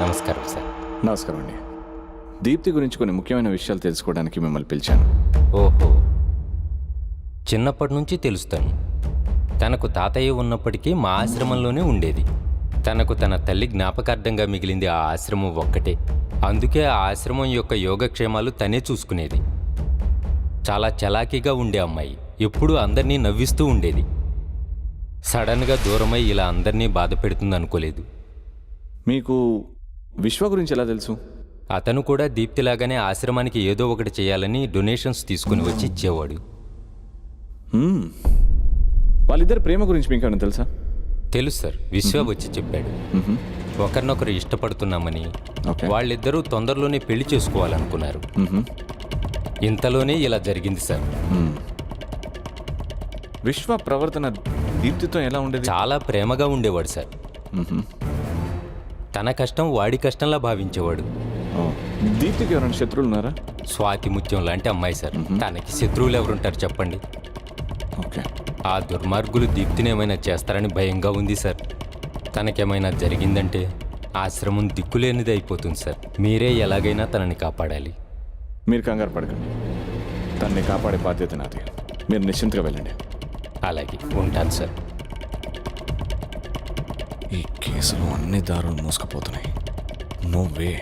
నమస్కారం సార్. నమస్కారం అండి. దీప్తి గురించి కొన్ని ముఖ్యమైన విషయాలు తెలుసుకోవడానికి మిమ్మల్ని పిలిచాను. ఓహో, చిన్నప్పటి నుంచి తెలుస్తాను. తనకు తాతయ్య ఉన్నప్పటికీ మా ఆశ్రమంలోనే ఉండేది. తనకు తన తల్లి జ్ఞాపకార్థంగా మిగిలింది ఆ ఆశ్రమం ఒక్కటే. అందుకే ఆ ఆశ్రమం యొక్క యోగక్షేమాలు తనే చూసుకునేది. చాలా చలాకీగా ఉండే అమ్మాయి, ఎప్పుడూ అందరినీ నవ్విస్తూ ఉండేది. సడన్గా దూరమై ఇలా అందరినీ బాధ పెడుతుంది అనుకోలేదు. మీకు విశ్వ గురించి ఎలా తెలుసు? అతను కూడా దీప్తిలాగానే ఆశ్రమానికి ఏదో ఒకటి చేయాలని డొనేషన్స్ తీసుకుని వచ్చి ఇచ్చేవాడు. వాళ్ళిద్దరి ప్రేమ గురించి మీకు ఏమైనా తెలుసా? తెలుసు సార్, విశ్వ వచ్చి చెప్పాడు. ఒకరినొకరు ఇష్టపడుతున్నామని, వాళ్ళిద్దరూ తొందరలోనే పెళ్లి చేసుకోవాలనుకున్నారు. ఇంతలోనే ఇలా జరిగింది సార్. విశ్వ ప్రవర్తన దీప్తితో ఎలా ఉండేది? చాలా ప్రేమగా ఉండేవాడు సార్. తన కష్టం వాడి కష్టంలా భావించేవాడు. దీప్తికి ఎవరైనా శత్రువులు ఉన్నారా? స్వాతి ముత్యం లాంటి అమ్మాయి సార్. తనకి శత్రువులు ఎవరుంటారు చెప్పండి? ఓకే. ఆ దుర్మార్గులు దీప్తిని ఏమైనా చేస్తారని భయంగా ఉంది సార్. తనకేమైనా జరిగిందంటే ఆశ్రమం దిక్కులేనిది అయిపోతుంది సార్. మీరే ఎలాగైనా తనని కాపాడాలి. మీరు కంగారు పడకండి, తనని కాపాడే బాధ్యత నాది. మీరు నిశ్చింతగా వెళ్ళండి. అలాగే, ఉంటాను సార్. ఈ కేసులో అన్ని దారులు మూసుకుపోతున్నాయి. No way.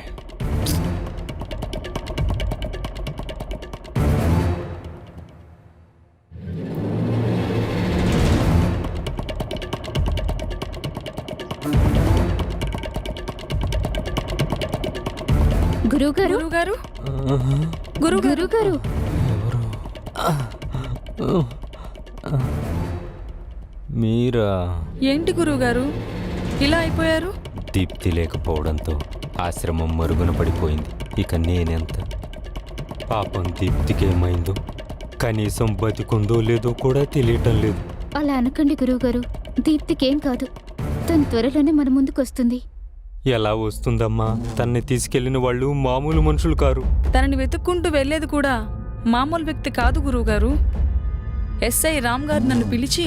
గురుగారు మీరా? ఏంటి గురువుగారు ఇలా అయిపోయారు? దీప్తి లేకపోవడంతో ఆశ్రమం మరుగున పడిపోయింది. ఇక నేనెంత? పాపం దీప్తికేమైందో, కనీసం బతికుందో లేదో కూడా తెలియటం లేదు. అలా అనకండి గురువుగారు, దీప్తికేం కాదు. తను త్వరలోనే మన ముందుకొస్తుంది. ఎలా వస్తుందమ్మా? తన్ని తీసుకెళ్లిన వాళ్ళు మామూలు మనుషులు కారు. తనని వెతుక్కుంటూ వెళ్లేది కూడా మామూలు వ్యక్తి కాదు గురువుగారు. ఎస్ఐ రామ్ గారు నన్ను పిలిచి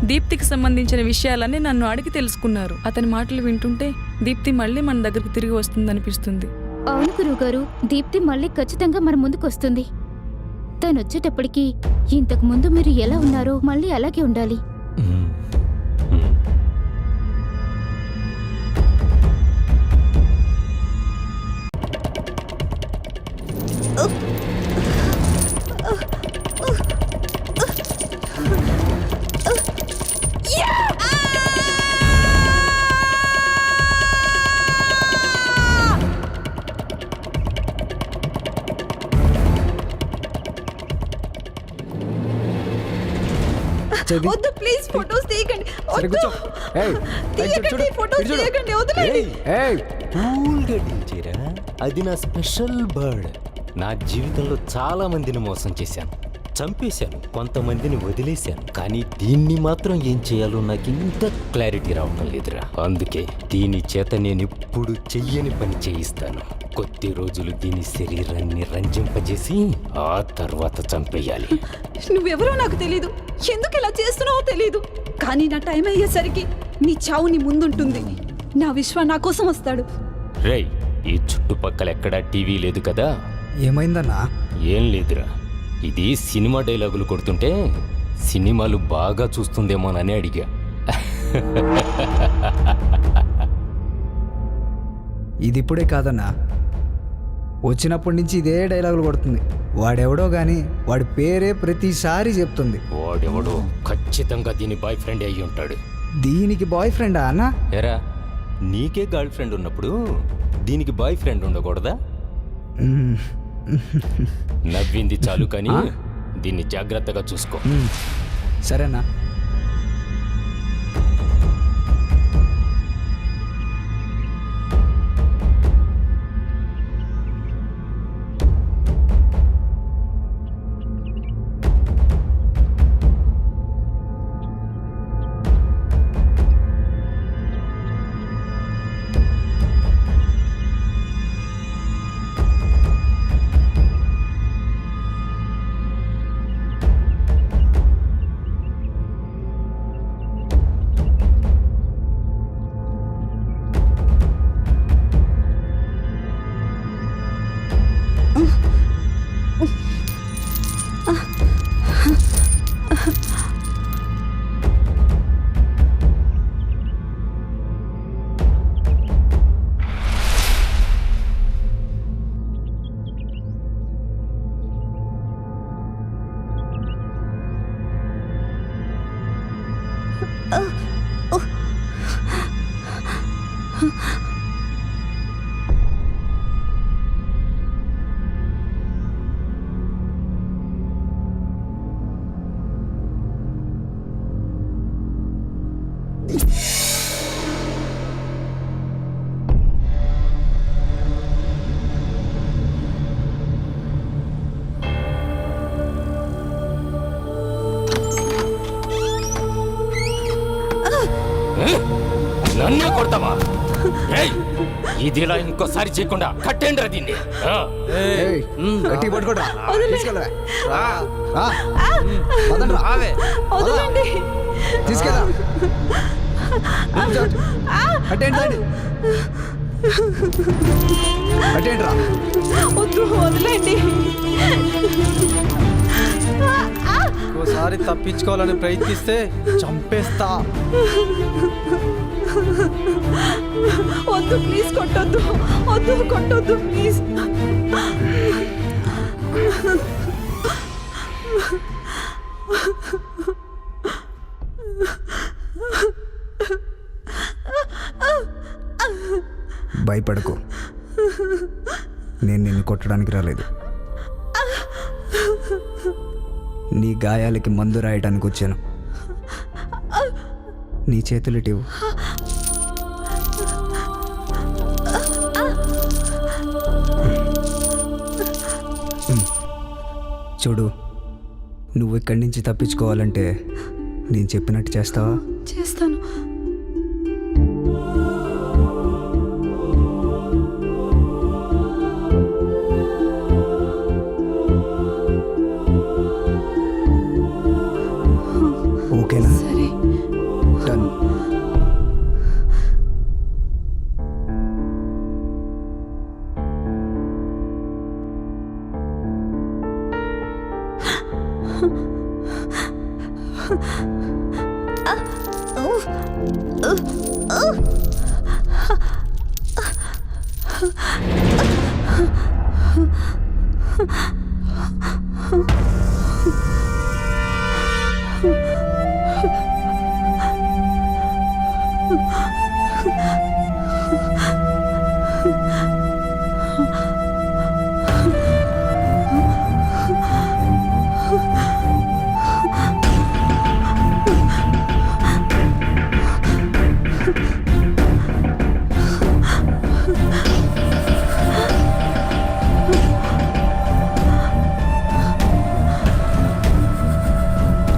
దీప్తికి సంబంధించిన విషయాలన్నీ నన్ను అడిగి తెలుసుకున్నారు. అతని మాటలు వింటుంటే దీప్తి మళ్ళీ మన దగ్గరకు తిరిగి వస్తుందనిపిస్తుంది. అవును గురువుగారు, దీప్తి మళ్ళీ ఖచ్చితంగా మన ముందుకొస్తుంది. తను వచ్చేటప్పటికి ఇంతకు ముందు మీరు ఎలా ఉన్నారో మళ్ళీ అలాగే ఉండాలి. వద్దు ప్లీజ్, ఫోటోస్ తీయకండి. ఫోటోస్ తీయకండి, వదిలేండి. అది నా స్పెషల్ బర్డ్. నా జీవితంలో చాలా మందిని మోసం చేశాను, చంపేశాను, కొంతమందిని వదిలేశాను. కానీ దీన్ని మాత్రం ఏం చేయాలో నాకు ఇంత క్లారిటీ రావటం లేదురా. అందుకే దీని చేత నేను ఇప్పుడు చెయ్యని పని చేయిస్తాను. కొద్ది రోజులు దీని శరీరాన్ని రంజింపజేసి ఆ తర్వాత చంపేయాలి. నువ్వెవరో నాకు తెలీదు, ఎందుకు ఇలా చేస్తున్నావో తెలీదు. కానీ నా టైం అయ్యేసరికి నీ చావు నీ ముందుంటుంది. నా విశ్వ నా కోసం వస్తాడు. రేయ్, ఈ చుట్టుపక్కల ఎక్కడా టీవీ లేదు కదా? ఏమైందన్నా? ఏం లేదురా, ఇది సినిమా డైలాగులు కొడుతుంటే సినిమాలు బాగా చూస్తుందేమోనని అడిగా. ఇది ఇప్పుడే కాదన్నా, వచ్చినప్పటి నుంచి ఇదే డైలాగులు కొడుతుంది. వాడెవడో గాని వాడి పేరే ప్రతిసారి చెప్తుంది. వాడెవడో ఖచ్చితంగా దీని బాయ్ ఫ్రెండ్ అయ్యి ఉంటాడు. దీనికి బాయ్ ఫ్రెండా అన్నా? ఎరా, నీకే గర్ల్ ఫ్రెండ్ ఉన్నప్పుడు దీనికి బాయ్ ఫ్రెండ్ ఉండకూడదా? నవ్వింది చాలు, కానీ దీన్ని జాగ్రత్తగా చూసుకో. సరేనా? నన్నే కొడతావా? ఏయ్, ఇదిలా ఇంకోసారి చేయకుండా కట్టేండ్రా దీన్ని. ఆ. ఏయ్, గట్టిగా పట్టుకోరా. తీసుకెళ్ళరా. రా. పదండి రా. వదలండి. తీసుకెళ్ళా. అటెండ్ రా. వద్దు, వదలండి. ఇంకోసారి తప్పించుకోవాలని ప్రయత్నిస్తే చంపేస్తా. వద్దు, ప్లీజ్ కొట్టొద్దు. వద్దు, కొట్టొద్దు ప్లీజ్. భయపడకు, నేను నిన్ను కొట్టడానికి రాలేదు. నీ గాయాలకి మందు రాయడానికి వచ్చాను. నీ చేతులు ఇటివు. చూడు, నువ్వు ఇక్కడి నుంచి తప్పించుకోవాలంటే నేను చెప్పినట్టు చేస్తావా? చేస్తాను. ఓకేనా? సరే. డన్.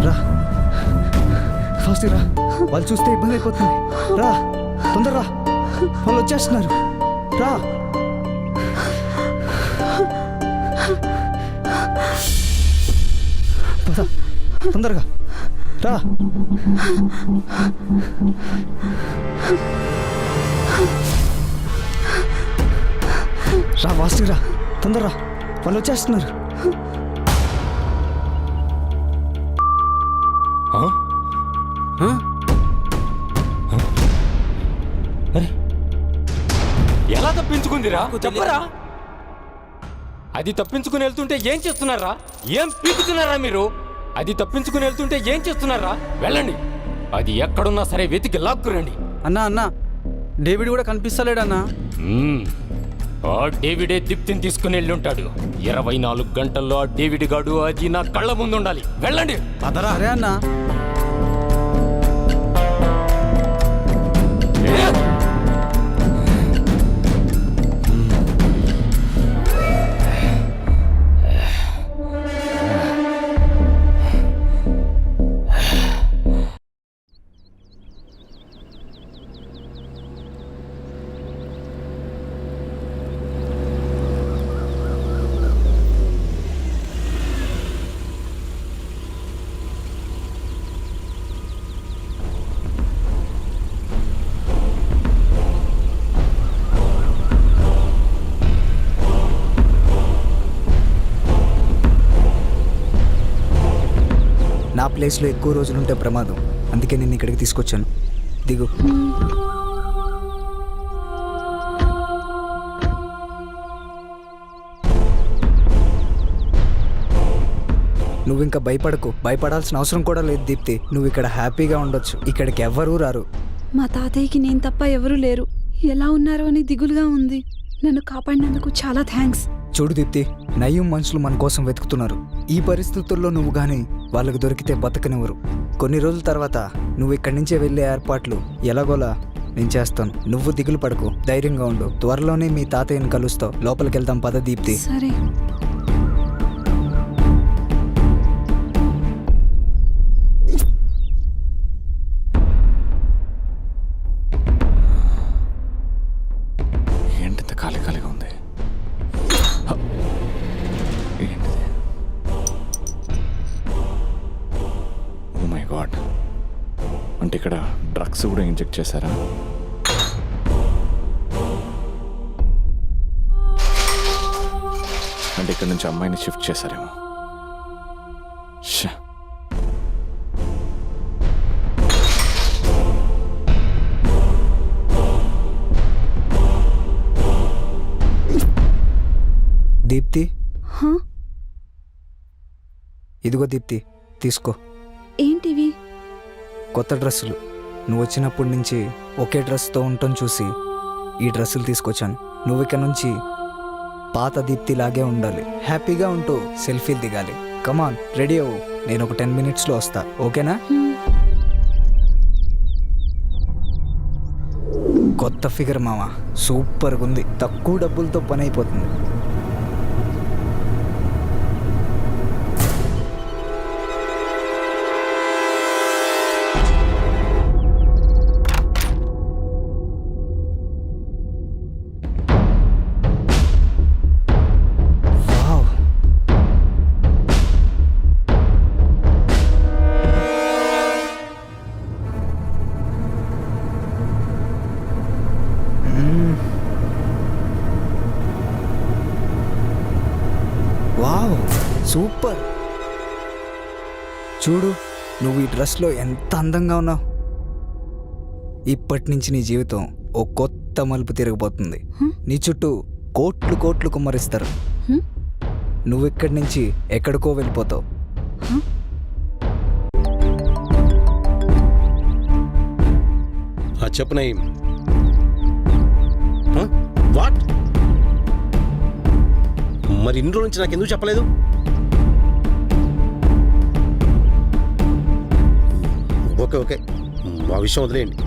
రా, ఫాస్ట్ రా. వాళ్ళు చూస్తే ఇబ్బంది అయిపోతుంది. రా, తొందర రా. వాళ్ళు వచ్చేస్తున్నారు. రా. పద, తొందరగా రా. రా, ఫాస్ట్ రా. తొందర రా, వాళ్ళు వచ్చేస్తున్నారు. ఆ? ఆ? అరే, ఎలా తప్పించుకుందిరా? చెప్పరా. అది తప్పించుకుని వెళ్తుంటే ఏం చేస్తున్నారా? ఏం పీకుతున్నారా మీరు? అది తప్పించుకుని వెళ్తుంటే ఏం చేస్తున్నారా? వెళ్ళండి, అది ఎక్కడున్నా సరే వెతికి లాక్కురండి. అన్నా డేవిడ్ కూడా కనిపిస్తలేడన్నా. ఆ డేవిడే దీప్తిని తీసుకుని వెళ్ళి ఉంటాడు. 24 గంటల్లో ఆ డేవిడ్ గాడు అది నా కళ్ళ ముందు ఉండాలి. వెళ్ళండి. సరే అన్నా. నా ప్లేస్లో ఎక్కువ రోజులుంటే ప్రమాదం. అందుకే నేను ఇక్కడికి తీసుకొచ్చాను. దిగు. నువ్వు ఇంకా భయపడకు. భయపడాల్సిన అవసరం కూడా లేదు దీప్తి. నువ్వు ఇక్కడ హ్యాపీగా ఉండొచ్చు. ఇక్కడికి ఎవ్వరూ రారు. మా తాతయ్యకి నేను తప్ప ఎవరూ లేరు. ఎలా ఉన్నారో అని దిగులుగా ఉంది. నన్ను కాపాడినందుకు చాలా థ్యాంక్స్. చూడు దీప్తి, నయ్యం మనుషులు మన కోసం వెతుకుతున్నారు. ఈ పరిస్థితుల్లో నువ్వు కానీ వాళ్ళకి దొరికితే బతకనివ్వరు. కొన్ని రోజుల తర్వాత నువ్వు ఇక్కడి నుంచే వెళ్ళే ఏర్పాట్లు ఎలాగోలా నేను చేస్తాను. నువ్వు దిగులు పడకు, ధైర్యంగా ఉండు. త్వరలోనే మీ తాతయ్యని కలుస్తావు. లోపలికి వెళ్దాం పద దీప్తి. సరే. ఏంటింత ఖాళీ ఖాళీగా ఉంది? హ! ఏంటిది? ఓ మై గాడ్, అంటే ఇక్కడ డ్రగ్స్ కూడా ఇంజెక్ట్ చేశారా? అంటే ఇక్కడ నుంచి అమ్మాయిని షిఫ్ట్ చేశారేమో. శ్శ! దీప్తి, హా? ఇదిగో దీప్తి, తీసుకో. ఏంటివి? కొత్త డ్రెస్సులు. నువ్వు వచ్చినప్పటి నుంచి ఒకే డ్రెస్తో ఉండటం చూసి ఈ డ్రెస్సులు తీసుకొచ్చాను. నువ్వు ఇక్కడ నుంచి పాత దీప్తిలాగే ఉండాలి. హ్యాపీగా ఉంటూ సెల్ఫీలు దిగాలి. కమాన్, రెడీ అవ్వు. నేను ఒక 10 minutesలో వస్తా, ఓకేనా? కొత్త ఫిగర్ మామ, సూపర్గా ఉంది. తక్కువ డబ్బులతో పని అయిపోతుంది. Wow, wow, super. చూడు, నువ్వు ఈ డ్రెస్లో ఎంత అందంగా ఉన్నావు. ఇప్పటి నుంచి నీ జీవితం ఓ కొత్త మలుపు తిరగబోతుంది. నీ చుట్టూ కోట్లు కోట్లు కుమ్మరిస్తారు. నువ్వు ఇక్కడి నుంచి ఎక్కడికో వెళ్ళిపోతావు. చెప్పు నయీం. వాట్? మరి ఇన్ని రోజుల నుంచి నాకు ఎందుకు చెప్పలేదు? ఓకే ఓకే, ఆ విషయం వదిలేయండి.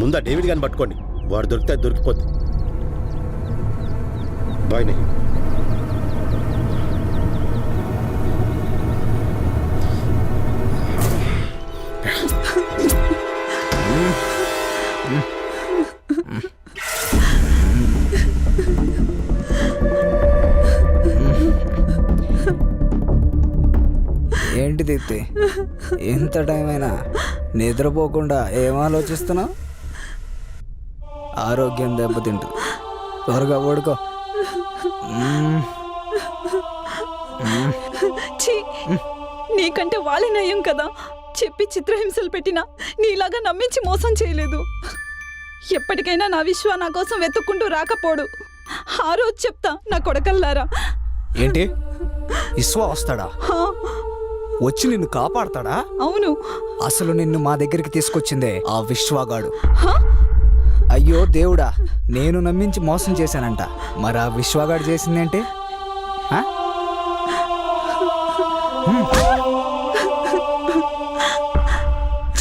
ముందు ఆ డేవిడ్ గారిని పట్టుకోండి. వాడు దొరికితే అది దొరికిపోద్ది. బాయ్ నయీం. ఏంటి దీప్తి, ఎంత టైం అయినా నిద్రపోకుండా ఏం ఆలోచిస్తున్నావు? ఆరోగ్యం దెబ్బతింటుంది. త్వరగా పడుకో. ఛీ, నీకంటే వాళ్ళే నయం కదా. చెప్పి చిత్రహింసలు పెట్టినా నీలాగా నమ్మించి మోసం చేయలేదు. ఎప్పటికైనా నా విశ్వ నా కోసం వెతుక్కుంటూ రాకపోడు. ఆ రోజు చెప్తా నా కొడకల్లారా. ఏంటి, విశ్వ వస్తాడా? హా, వచ్చి నిన్ను కాపాడతాడా? అవును. అసలు నిన్ను మా దగ్గరికి తీసుకొచ్చిందే ఆ విశ్వగాడు. హా? అయ్యో దేవుడా, నేను నమ్మించి మోసం చేశానంట. మరి ఆ విశ్వగాడు చేసిందేంటి? ఆ?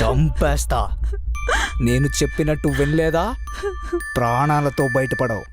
చంపేస్తా. నేను చెప్పినట్టు వినలేదా? ప్రాణాలతో బయటపడవు.